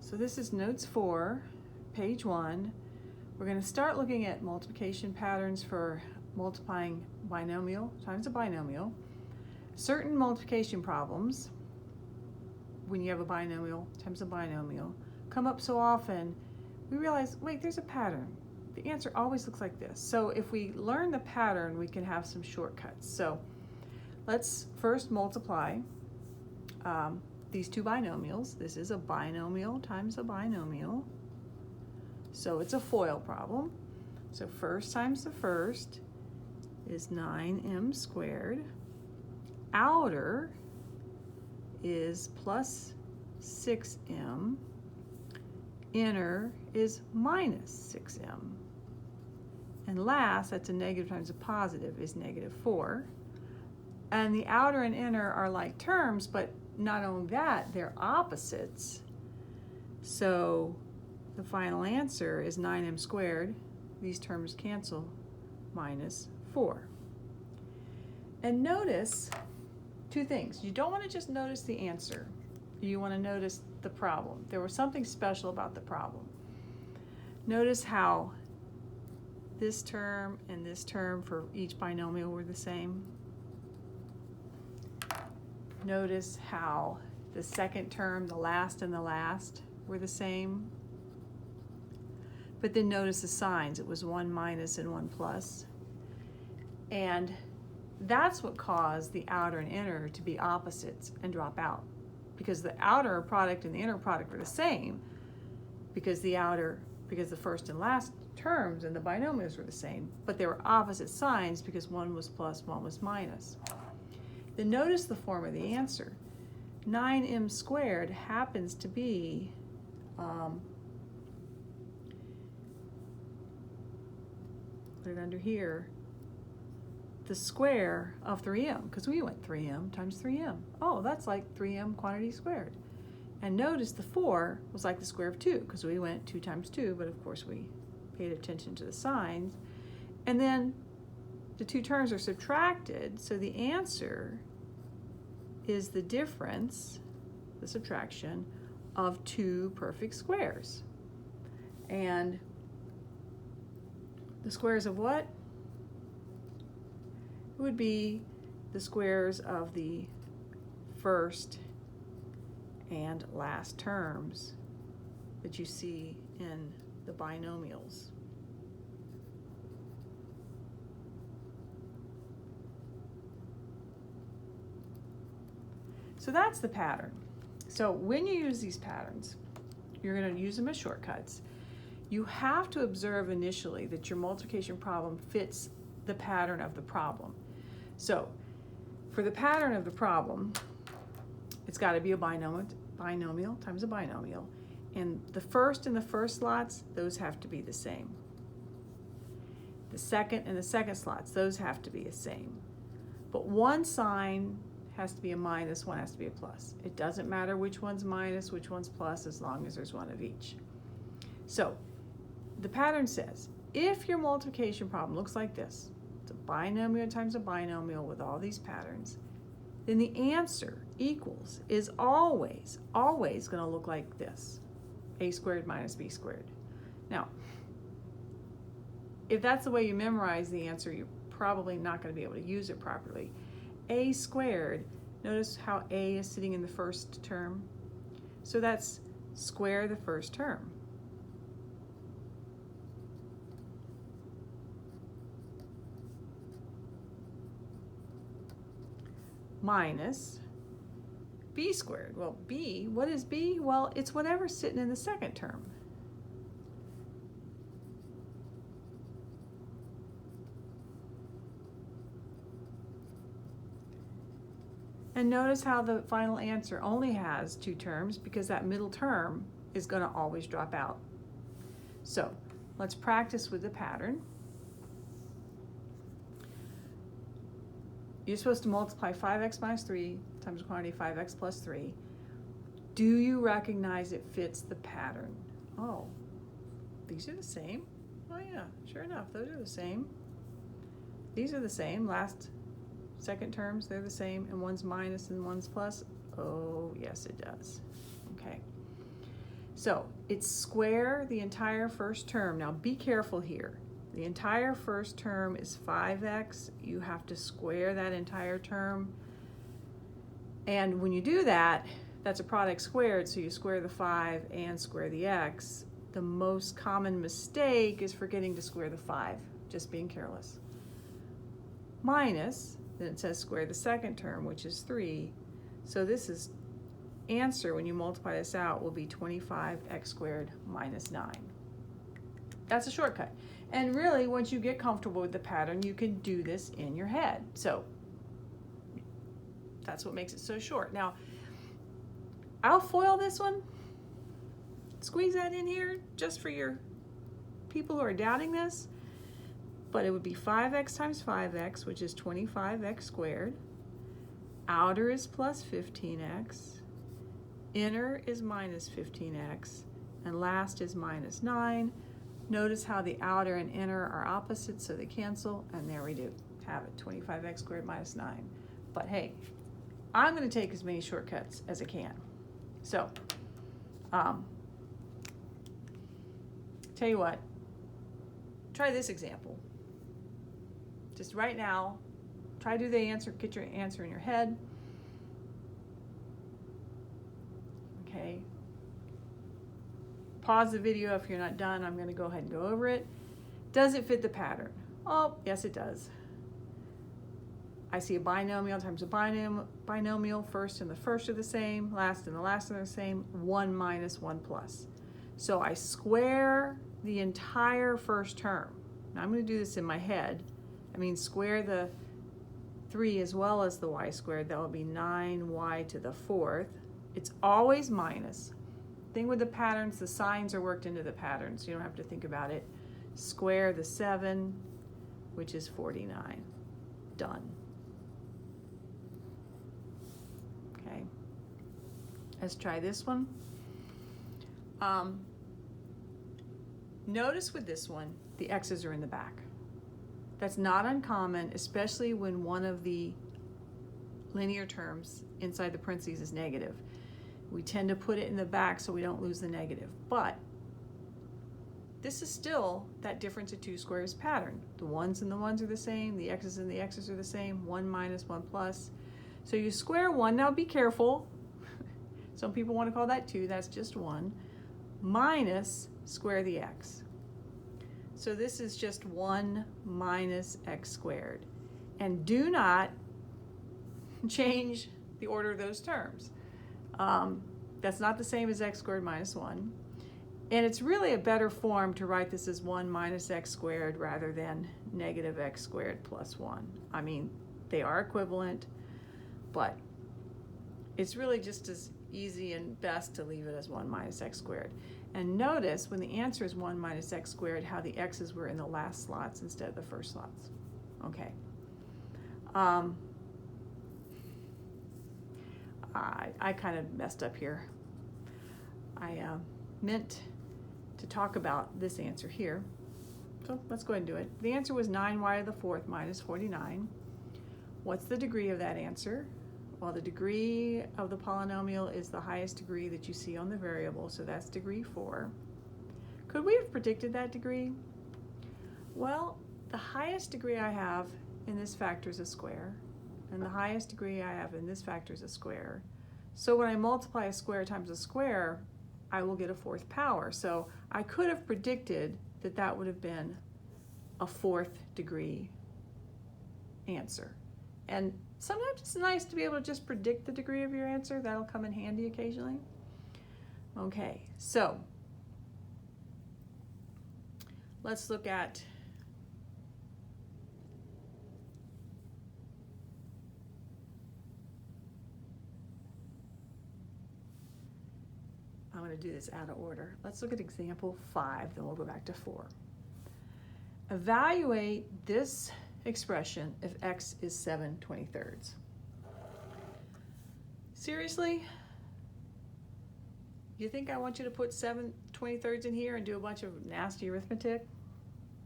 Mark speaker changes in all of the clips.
Speaker 1: So this is notes 4, page 1. We're going to start looking at multiplication patterns for multiplying binomial times a binomial. Certain multiplication problems, when you have a binomial times a binomial, come up so often, we realize, wait, there's a pattern. The answer always looks like this. So if we learn the pattern, we can have some shortcuts. So let's first multiply these two binomials. This is a binomial times a binomial. So it's a FOIL problem. So first times the first is 9m squared. Outer is plus 6m. Inner is minus 6m. And last, that's a negative times a positive, is negative 4. And the outer and inner are like terms, but not only that, they're opposites. So the final answer is 9m squared. These terms cancel, minus 4. And notice two things. You don't want to just notice the answer. You want to notice the problem. There was something special about the problem. Notice how this term and this term for each binomial were the same. Notice how the second term, the last and the last, were the same. But then notice the signs. It was 1 minus and 1 plus. And that's what caused the outer and inner to be opposites and drop out. Because the outer product and the inner product were the same. Because the first and last terms and the binomials were the same. But they were opposite signs because one was plus, one was minus. Then notice the form of the answer. 9m squared happens to be put it under here, the square of 3m, because we went 3m times 3m. Oh, that's like 3m quantity squared. And notice the 4 was like the square of 2, because we went 2 times 2, but of course we paid attention to the signs. And then the two terms are subtracted, so the answer is the difference, the subtraction, of two perfect squares. And the squares of what? It would be the squares of the first and last terms that you see in the binomials. So that's the pattern. So when you use these patterns, you're going to use them as shortcuts. You have to observe initially that your multiplication problem fits the pattern of the problem. So for the pattern of the problem, it's got to be a binomial times a binomial. And the first and the first slots, those have to be the same. The second and the second slots, those have to be the same. But one sign has to be a minus, one has to be a plus. It doesn't matter which one's minus, which one's plus, as long as there's one of each. So the pattern says, if your multiplication problem looks like this, it's a binomial times a binomial with all these patterns, then the answer equals is always going to look like this, a squared minus b squared. Now, if that's the way you memorize the answer, you're probably not going to be able to use it properly. A squared, notice how a is sitting in the first term. So that's square the first term. Minus b squared. Well, b, what is b? Well, it's whatever's sitting in the second term. And notice how the final answer only has two terms because that middle term is going to always drop out. So let's practice with the pattern. You're supposed to multiply 5x minus 3 times the quantity 5x plus 3. Do you recognize it fits the pattern? Oh, these are the same? Oh yeah, sure enough, those are the same. These are the same. Second terms, they're the same, and one's minus and one's plus. Oh, yes, it does. Okay. So it's square the entire first term. Now be careful here. The entire first term is 5x. You have to square that entire term. And when you do that, that's a product squared, so you square the 5 and square the x. The most common mistake is forgetting to square the 5, just being careless. Minus, then it says square the second term, which is 3. So this is answer, when you multiply this out, will be 25x squared minus 9. That's a shortcut. And really, once you get comfortable with the pattern, you can do this in your head. So that's what makes it so short. Now, I'll foil this one. Squeeze that in here just for your people who are doubting this. But it would be 5x times 5x, which is 25x squared. Outer is plus 15x. Inner is minus 15x. And last is minus 9. Notice how the outer and inner are opposite, so they cancel. And there we do. Have it, 25x squared minus 9. But hey, I'm going to take as many shortcuts as I can. So, tell you what, try this example. Just right now, try to do the answer, get your answer in your head. Okay. Pause the video if you're not done. I'm going to go ahead and go over it. Does it fit the pattern? Oh, yes it does. I see a binomial times a binomial. First and the first are the same. Last and the last are the same. 1 minus 1 plus. So I square the entire first term. Now I'm going to do this in my head. I mean, square the 3 as well as the y squared. That will be 9y to the 4th. It's always minus. Thing with the patterns, the signs are worked into the pattern, so you don't have to think about it. Square the 7, which is 49. Done. Okay. Let's try this one. Notice with this one, the x's are in the back. That's not uncommon, especially when one of the linear terms inside the parentheses is negative. We tend to put it in the back so we don't lose the negative. But this is still that difference of two squares pattern. The ones and the ones are the same, the x's and the x's are the same, 1 minus 1 plus. So you square 1, now be careful. Some people want to call that 2, that's just 1. Minus square the x. So this is just 1 minus x squared. And do not change the order of those terms. That's not the same as x squared minus 1. And it's really a better form to write this as 1 minus x squared rather than negative x squared plus 1. I mean, they are equivalent, but it's really just as easy and best to leave it as 1 minus x squared. And notice when the answer is 1 minus x squared, how the x's were in the last slots instead of the first slots. Okay. I kind of messed up here. I meant to talk about this answer here. So let's go ahead and do it. The answer was 9y to the 4th minus 49. What's the degree of that answer? Well, the degree of the polynomial is the highest degree that you see on the variable, so that's degree 4. Could we have predicted that degree? Well, the highest degree I have in this factor is a square, and the highest degree I have in this factor is a square. So when I multiply a square times a square, I will get a 4th power. So I could have predicted that that would have been a 4th degree answer. And sometimes it's nice to be able to just predict the degree of your answer. That'll come in handy occasionally. Okay, so let's look at I'm going to do this out of order. Let's look at example 5, then we'll go back to 4. Evaluate this expression if x is 7/23. Seriously? You think I want you to put 7/23 in here and do a bunch of nasty arithmetic?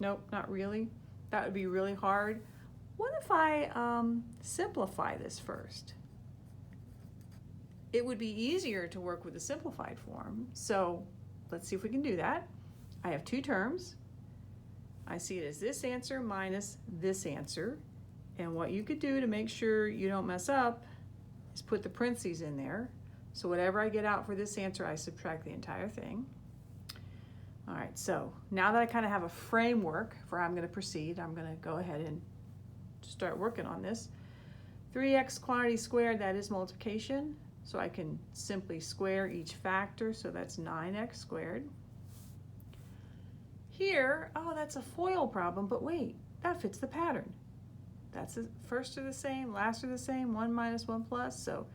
Speaker 1: Nope, not really. That would be really hard. What if I simplify this first? it would be easier to work with the simplified form. So let's see if we can do that. I have two terms. I see it as this answer minus this answer. And what you could do to make sure you don't mess up is put the parentheses in there. So whatever I get out for this answer, I subtract the entire thing. All right, so now that I kind of have a framework for how I'm going to proceed, I'm going to go ahead and start working on this. 3x quantity squared, that is multiplication. So I can simply square each factor, so that's 9x squared. Here, oh, that's a FOIL problem, but wait, that fits the pattern. That's the first are the same, last are the same, 1 minus 1 plus, so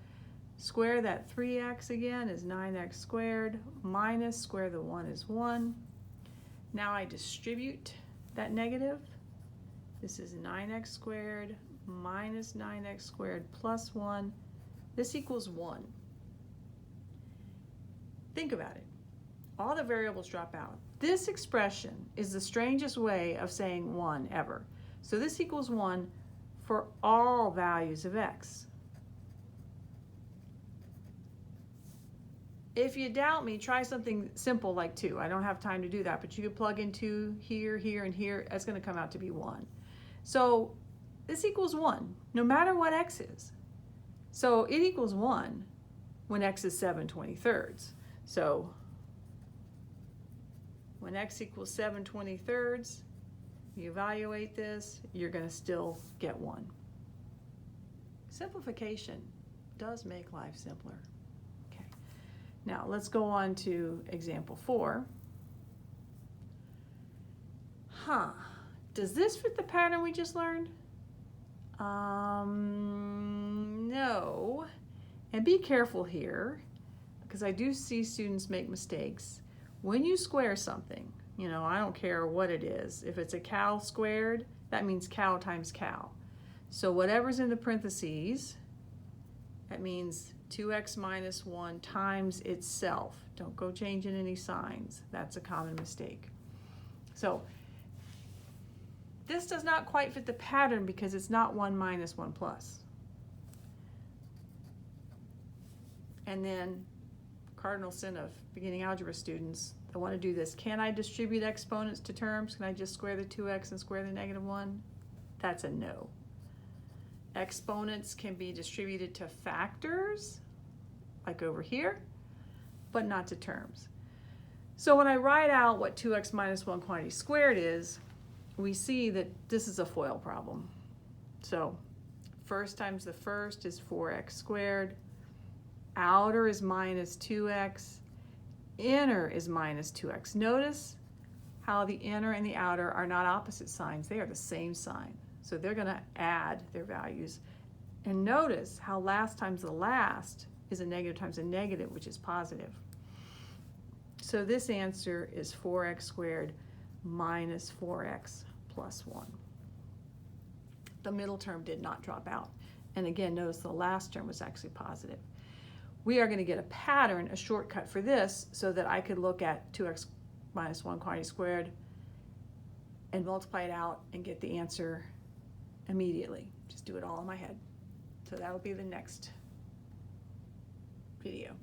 Speaker 1: square that 3x again is 9x squared, minus square the 1 is 1. Now I distribute that negative. This is 9x squared minus 9x squared plus 1. This equals 1. Think about it. All the variables drop out. This expression is the strangest way of saying 1 ever. So this equals 1 for all values of x. If you doubt me, try something simple like 2. I don't have time to do that, but you could plug in 2 here, here, and here. That's going to come out to be 1. So this equals 1, no matter what x is. So it equals 1 when x is 7/23. So when x equals 7/23, you evaluate this, you're going to still get 1. Simplification does make life simpler. Okay. Now let's go on to example 4. Does this fit the pattern we just learned? No. And be careful here, because I do see students make mistakes. When you square something, you know, I don't care what it is. If it's a cow squared, that means cow times cow. So whatever's in the parentheses, that means 2x minus 1 times itself. Don't go changing any signs. That's a common mistake. So this does not quite fit the pattern because it's not 1 minus 1 plus. And then, cardinal sin of beginning algebra students, I want to do this. Can I distribute exponents to terms? Can I just square the 2x and square the negative 1? That's a no. Exponents can be distributed to factors, like over here, but not to terms. So when I write out what 2x minus 1 quantity squared is, we see that this is a FOIL problem. So first times the first is 4x squared. Outer is minus 2x. Inner is minus 2x. Notice how the inner and the outer are not opposite signs. They are the same sign. So they're going to add their values. And notice how last times the last is a negative times a negative, which is positive. So this answer is 4x squared minus 4x plus 1. The middle term did not drop out. And again, notice the last term was actually positive. We are going to get a pattern, a shortcut for this, so that I could look at 2x minus 1 quantity squared and multiply it out and get the answer immediately. Just do it all in my head. So that will be the next video.